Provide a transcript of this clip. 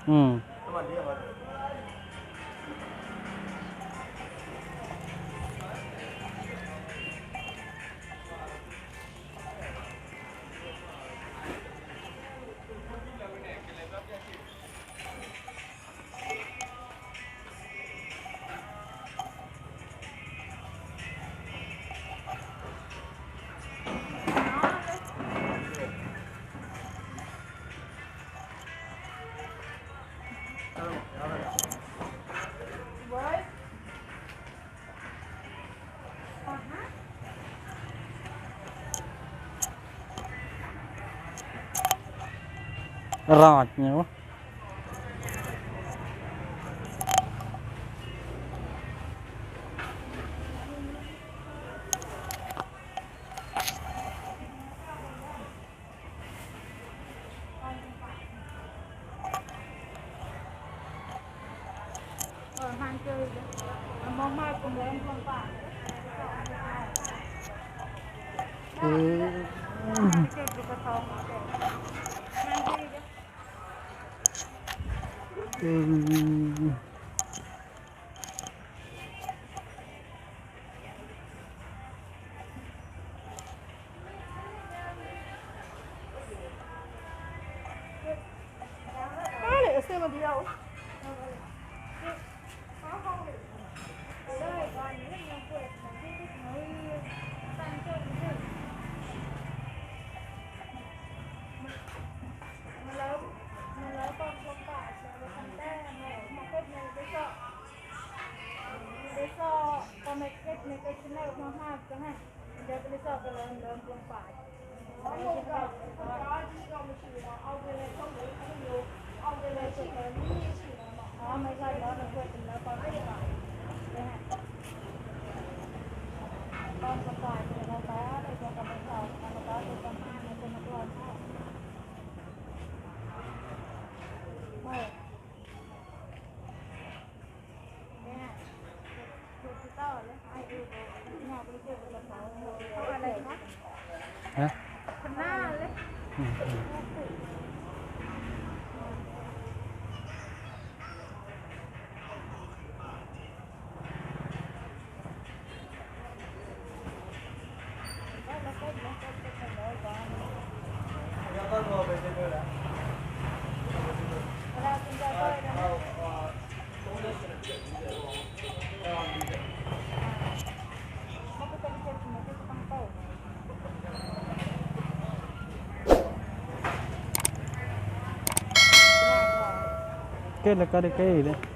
อืมรอดเนาะทางเจอมองมาตรงนี้มองป่าเจ็บอยู่กระท้องนั่งที่เลยเสื้อมาเดียวไม่ใช่แล้วมันเกิดเป็นแล้วตอนไม่ได้ตอนประกาศเป็นเราต้าในตัวกับเป็นเราตอนเราต้าเป็นประมาณในตัวนักร้องไม่เนี่ยดูที่ต่อเลยไอ้ดูหน้าไปเจอกับเขาเขาอะไรนะฮะหน้าเลยkết là có được cái gì đấy